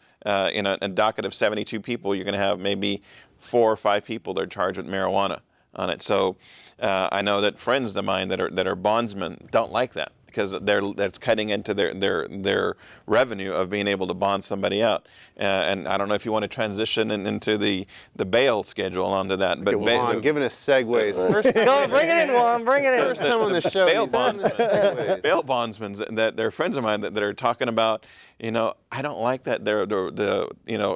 in a docket of 72 people, you're going to have maybe 4 or 5 people that are charged with marijuana on it. So I know that friends of mine that are bondsmen don't like that, because that's cutting into their revenue of being able to bond somebody out. And I don't know if you want to transition into the bail schedule onto that. But Juan, giving us segues. Go, bring it in, Juan. Bring it in. First time on the show. Bail bondsmen that they're friends of mine that are talking about, I don't like that they're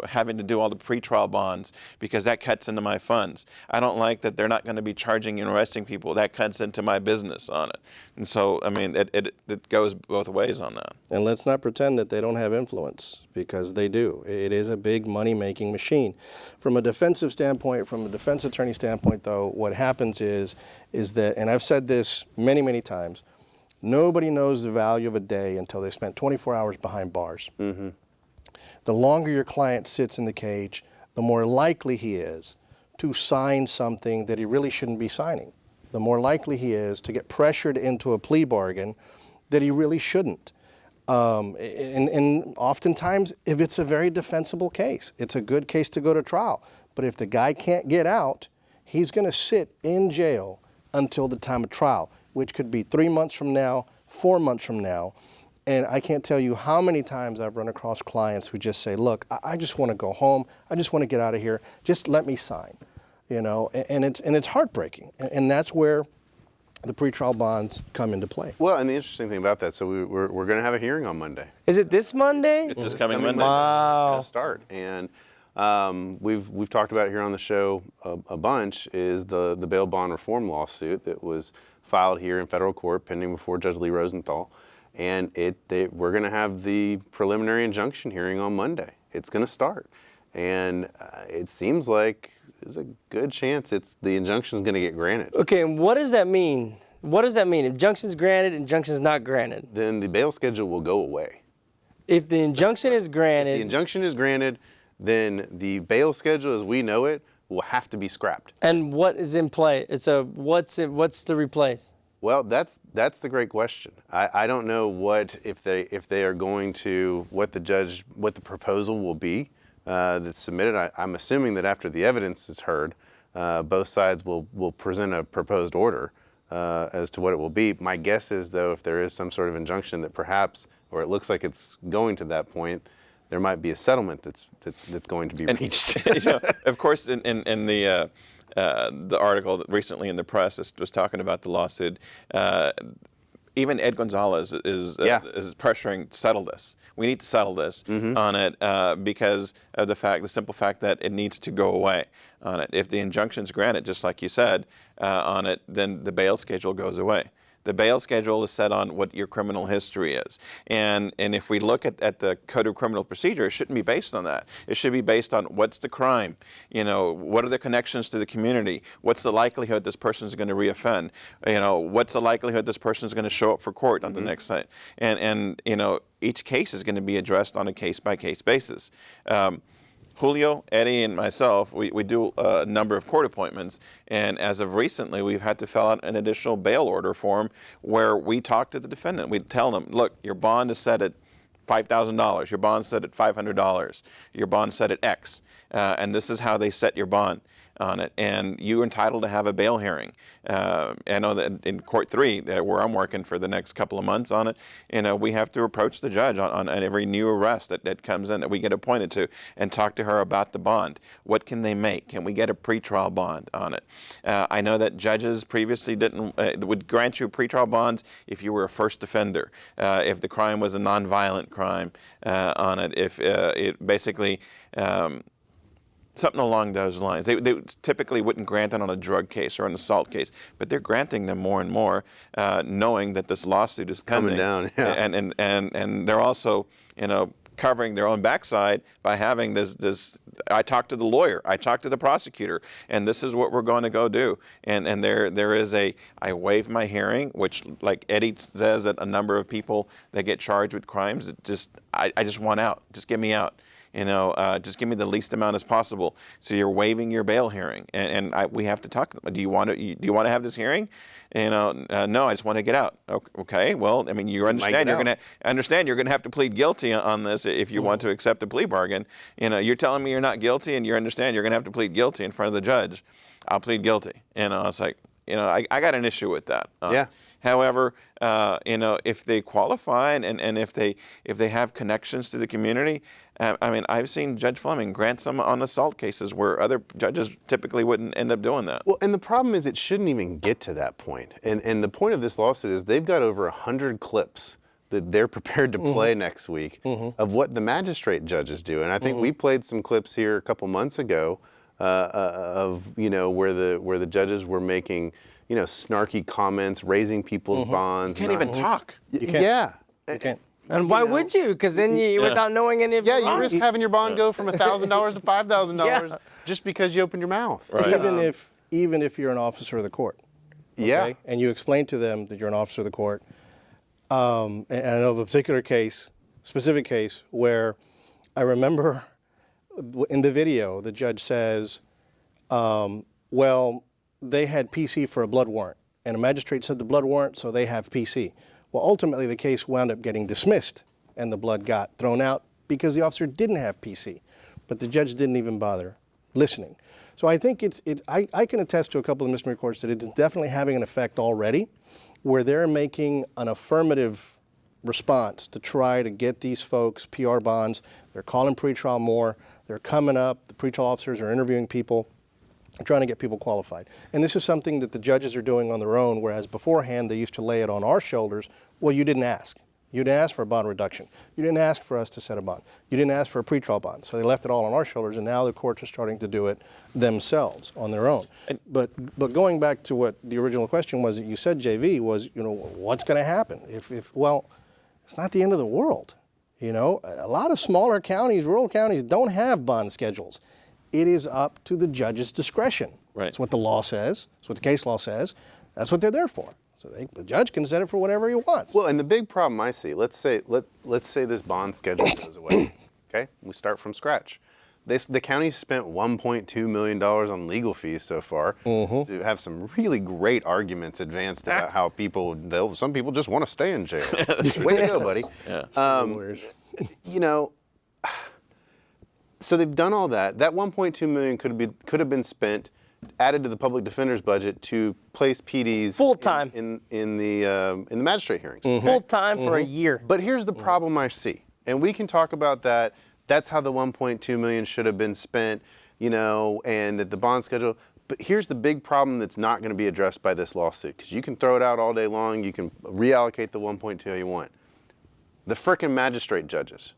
having to do all the pretrial bonds because that cuts into my funds. I don't like that they're not going to be charging and arresting people. That cuts into my business on it. And so, I mean, that goes both ways on that. And let's not pretend that they don't have influence, because they do. It is a big money-making machine. From a defensive standpoint, from a defense attorney standpoint, though, what happens is that, and I've said this many, many times, nobody knows the value of a day until they spent 24 hours behind bars. Mm-hmm. The longer your client sits in the cage, the more likely he is to sign something that he really shouldn't be signing. The more likely he is to get pressured into a plea bargain that he really shouldn't. And oftentimes, if it's a very defensible case, it's a good case to go to trial. But if the guy can't get out, he's going to sit in jail until the time of trial, which could be 3 months from now, 4 months from now. And I can't tell you how many times I've run across clients who just say, look, I just want to go home. I just want to get out of here. Just let me sign. You know, and it's heartbreaking. And that's where the pretrial bonds come into play. Well, and the interesting thing about that, so we're going to have a hearing on Monday. Is it this Monday? It's just coming Monday. Wow. It's gonna start. And we've talked about it here on the show a bunch, is the bail bond reform lawsuit that was filed here in federal court pending before Judge Lee Rosenthal. And we're going to have the preliminary injunction hearing on Monday. It's going to start. And it seems like there's a good chance the injunction's going to get granted. Okay, and what does that mean? What does that mean? Injunction's granted, injunction's not granted. Then the bail schedule will go away. If the injunction is granted, The injunction is granted, then the bail schedule as we know it will have to be scrapped. and what is in play? What's to replace? Well, that's the great question. I don't know if they are going to what the proposal will be that's submitted. I'm assuming that after the evidence is heard, both sides will present a proposed order as to what it will be. My guess is, though, if there is some sort of injunction that perhaps, or it looks like it's going to that point, there might be a settlement that's going to be reached. You know, of course, in the article that recently in the press was talking about the lawsuit. Even Ed Gonzalez is pressuring to settle this. We need to settle this on it because of the simple fact that it needs to go away on it. If the injunction's granted, just like you said, on it, then the bail schedule goes away. The bail schedule is set on what your criminal history is. And if we look at the Code of Criminal Procedure, it shouldn't be based on that. It should be based on what's the crime, you know, what are the connections to the community, what's the likelihood this person is going to reoffend, you know, what's the likelihood this person is going to show up for court on the next site. And you know, each case is going to be addressed on a case-by-case basis. Julio, Eddie, and myself, we do a number of court appointments, and as of recently, we've had to fill out an additional bail order form where we talk to the defendant. We tell them, look, your bond is set at $5,000, your bond is set at $500, your bond is set at X, and this is how they set your bond on it, and you're entitled to have a bail hearing. I know that in Court 3, where I'm working for the next couple of months on it, you know, we have to approach the judge on every new arrest that comes in that we get appointed to and talk to her about the bond. What can they make? Can we get a pretrial bond on it? I know that judges previously would grant you pretrial bonds if you were a first offender, if the crime was a nonviolent crime on it, if it basically something along those lines. They typically wouldn't grant it on a drug case or an assault case, but they're granting them more and more, knowing that this lawsuit is coming down. Yeah. And they're also, you know, covering their own backside by having this. I talked to the lawyer, I talked to the prosecutor, and this is what we're going to go do. And there is I waive my hearing, which, like Eddie says, that a number of people that get charged with crimes, I just want out. Just get me out. You know, just give me the least amount as possible. So you're waiving your bail hearing, and we have to talk to them. Do you want to have this hearing? You know, no, I just want to get out. Okay, well, I mean, you're going to have to plead guilty on this if you want to accept a plea bargain. You know, you're telling me you're not guilty, and you understand you're going to have to plead guilty in front of the judge. I'll plead guilty. You know, it's like, you know, I got an issue with that. Yeah. However, you know, if they qualify and if they have connections to the community, I mean, I've seen Judge Fleming grant some on assault cases where other judges typically wouldn't end up doing that. Well, and the problem is it shouldn't even get to that point. And the point of this lawsuit is they've got over 100 clips that they're prepared to play next week of what the magistrate judges do. And I think we played some clips here a couple months ago of, you know, where the judges were making, snarky comments, raising people's bonds. You can't even talk. You can't. Yeah. You can't. And why would you? Because then without knowing any of Yeah, your you rights. risk having your bond go from $1,000 to $5,000 Yeah. just because you opened your mouth. Right. Even if you're an officer of the court. Yeah. And you explain to them that you're an officer of the court. And I know of a particular specific case, where I remember in the video, the judge says, well, they had PC for a blood warrant, and a magistrate said the blood warrant, so they have PC. Well, ultimately, the case wound up getting dismissed, and the blood got thrown out because the officer didn't have PC. But the judge didn't even bother listening. So I think I can attest to a couple of misdemeanor courts that it is definitely having an effect already, where they're making an affirmative response to try to get these folks PR bonds. They're calling pretrial more. They're coming up. The pretrial officers are interviewing people, trying to get people qualified. And this is something that the judges are doing on their own, whereas beforehand they used to lay it on our shoulders. Well, you didn't ask. You didn't ask for a bond reduction. You didn't ask for us to set a bond. You didn't ask for a pretrial bond. So they left it all on our shoulders, and now the courts are starting to do it themselves on their own. But going back to what the original question was that you said, JV, was, what's going to happen? Well, it's not the end of the world. A lot of smaller counties, rural counties, don't have bond schedules. It is up to the judge's discretion. Right. That's what the law says. That's what the case law says. That's what they're there for. So the judge can set it for whatever he wants. Well, and the big problem I see, let's say this bond schedule goes away. Okay, we start from scratch. The county spent $1.2 million on legal fees so far to have some really great arguments advanced about how some people just want to stay in jail. Way to go, buddy. So they've done all that. That $1.2 million could have been spent, added to the public defender's budget to place PDs full time in the magistrate hearings. Full time for a year. But here's the problem I see, and we can talk about that. That's how the $1.2 million should have been spent, and that the bond schedule. But here's the big problem that's not going to be addressed by this lawsuit, because you can throw it out all day long. You can reallocate the 1.2 how you want. The frickin' magistrate judges.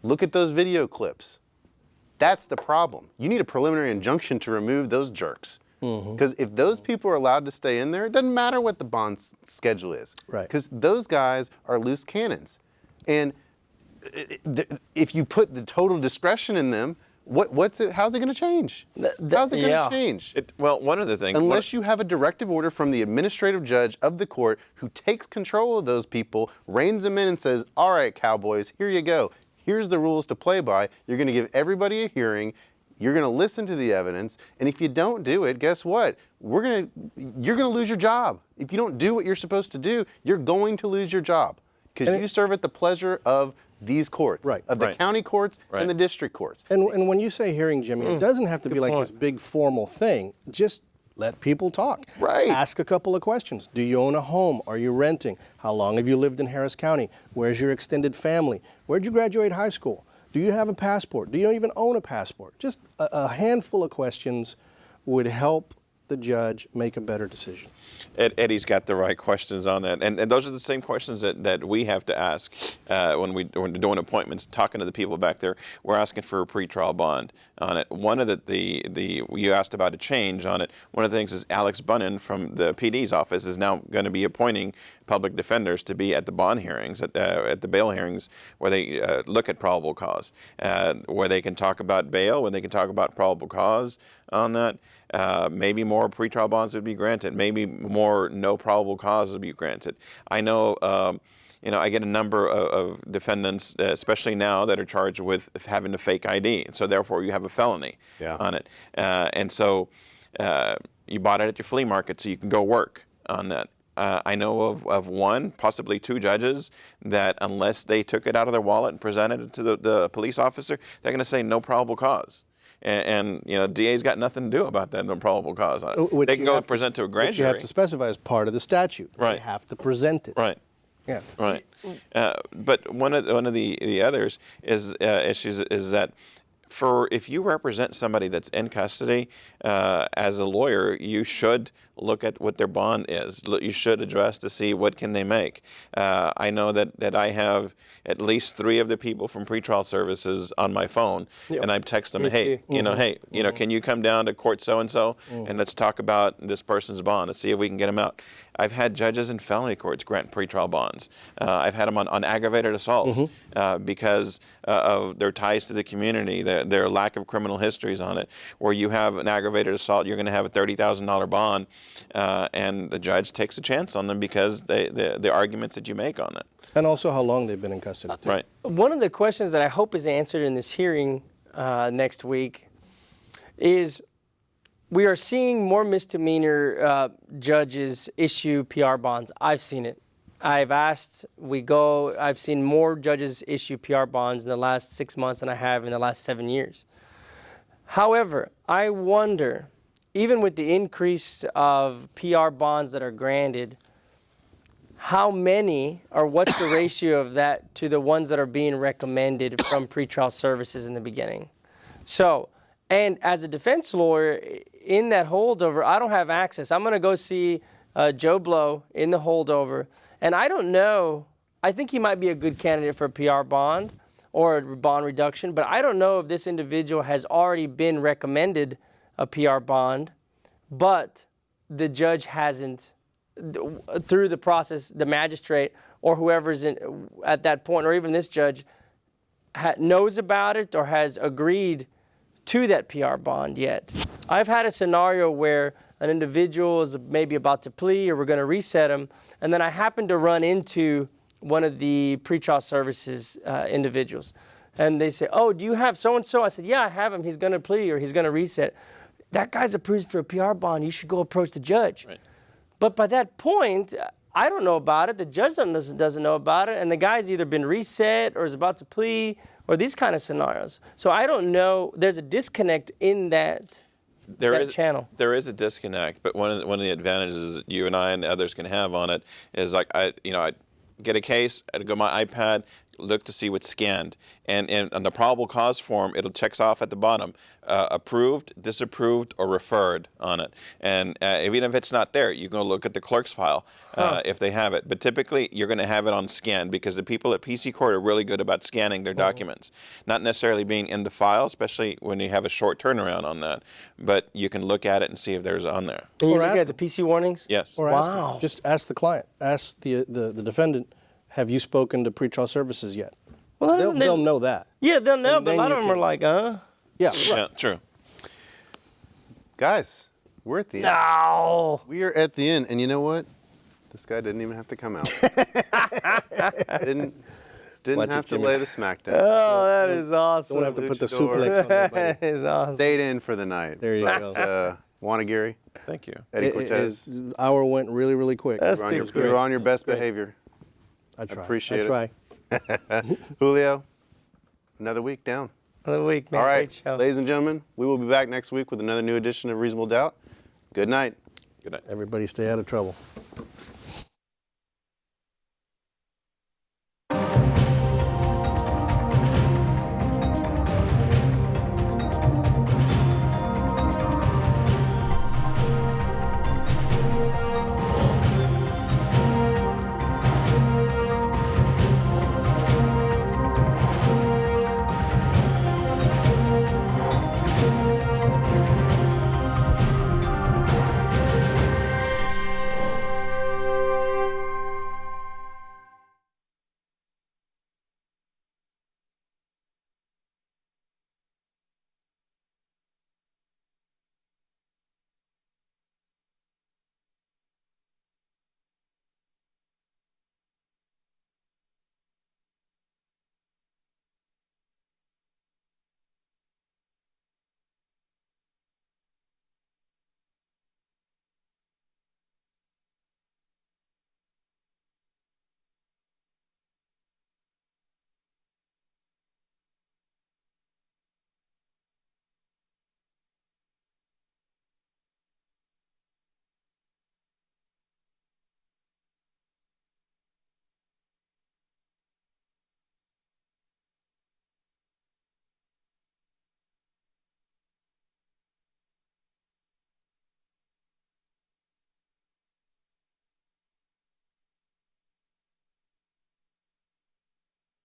Look at those video clips. That's the problem. You need a preliminary injunction to remove those jerks. Because if those people are allowed to stay in there, it doesn't matter what the bond schedule is. Right. Because those guys are loose cannons. And if you put the total discretion in them, how's it going to change? How's it going to change? Well, one of the things... Unless you have a directive order from the administrative judge of the court who takes control of those people, reins them in and says, all right, cowboys, here you go. Here's the rules to play by. You're going to give everybody a hearing. You're going to listen to the evidence. And if you don't do it, guess what? You're going to lose your job. If you don't do what you're supposed to do, you're going to lose your job. Because you serve at the pleasure of these courts, of the county courts and the district courts. And when you say hearing, Jimmy, it doesn't have to be like this big formal thing. Just let people talk. Right. Ask a couple of questions. Do you own a home? Are you renting? How long have you lived in Harris County? Where's your extended family? Where'd you graduate high school? Do you have a passport? Do you even own a passport? Just a handful of questions would help the judge make a better decision. Eddie's got the right questions on that, and those are the same questions that we have to ask when we're doing appointments, talking to the people back there. We're asking for a pretrial bond on it. One of you asked about a change on it. One of the things is Alex Bunnan from the PD's office is now going to be appointing public defenders to be at the bond hearings, at the bail hearings, where they look at probable cause, where they can talk about bail, where they can talk about probable cause on that. Maybe more pretrial bonds would be granted. Maybe more no probable cause would be granted. I know, I get a number of defendants, especially now, that are charged with having a fake ID. And so therefore you have a felony on it. And so you bought it at your flea market so you can go work on that. I know of one, possibly two judges that unless they took it out of their wallet and presented it to the police officer, they're going to say no probable cause. And DA's got nothing to do about that, no probable cause. They can go present to a grand jury. You have to specify as part of the statute. Right. They have to present it. Right. Yeah. Right. But one of the others issues is that if you represent somebody that's in custody, as a lawyer, you should look at what their bond is. You should address to see what can they make. I know that I have at least 3 of the people from pretrial services on my phone, and I text them, hey, can you come down to court so-and-so, and let's talk about this person's bond. Let's see if we can get them out. I've had judges in felony courts grant pretrial bonds. I've had them on aggravated assaults because of their ties to the community, their lack of criminal histories on it. Where you have an aggravated assault, you're going to have a $30,000 bond, and the judge takes a chance on them because the arguments that you make on it. And also how long they've been in custody. Too. Right. One of the questions that I hope is answered in this hearing next week is we are seeing more misdemeanor judges issue PR bonds. I've seen it. I've seen more judges issue PR bonds in the last 6 months than I have in the last 7 years. However, I wonder, even with the increase of PR bonds that are granted, how many or what's the ratio of that to the ones that are being recommended from pretrial services in the beginning? So, and as a defense lawyer, in that holdover, I don't have access. I'm going to go see Joe Blow in the holdover, and I don't know. I think he might be a good candidate for a PR bond or a bond reduction, but I don't know if this individual has already been recommended a PR bond, but the judge hasn't, through the process, the magistrate or whoever's at that point, or even this judge, knows about it or has agreed to that PR bond yet. I've had a scenario where an individual is maybe about to plea or we're going to reset him, and then I happen to run into one of the pretrial services individuals. And they say, oh, do you have so-and-so? I said, yeah, I have him. He's going to plea or he's going to reset. That guy's approved for a PR bond. You should go approach the judge. Right. But by that point, I don't know about it. The judge doesn't know about it. And the guy's either been reset or is about to plea or these kind of scenarios. So I don't know. There's a disconnect in that channel. There is a disconnect, but one of the advantages you and I and others can have on it is like I get a case, I'd go to my iPad, look to see what's scanned. And on the probable cause form, it'll checks off at the bottom, approved, disapproved, or referred on it. And even if it's not there, you can go look at the clerk's file if they have it. But typically, you're going to have it on scan because the people at PC Court are really good about scanning their documents. Not necessarily being in the file, especially when you have a short turnaround on that. But you can look at it and see if there's on there. And you look at the PC warnings? Yes. Or just ask the client, ask the defendant, have you spoken to pretrial services yet? Well, they'll know that. Yeah, they'll know, but a lot of them are like, Yeah, right. Yeah, true. Guys, we're at the end. no. We are at the end, and you know what? This guy didn't even have to come out. didn't Watch have it, to Jimmy. lay the smack down. Oh, that is awesome. Don't have to put the Luchador. suplex on there, buddy. That is awesome. Stayed in for the night. There you go. Wanagiri, Thank you. Eddie Cortez. Hour went really, really quick. That's You were on your best behavior. I try. appreciate I it. try. Julio, another week down. Another week, man. All right, Great show. ladies and gentlemen, we will be back next week with another new edition of Reasonable Doubt. Good night. Good night. Everybody stay out of trouble.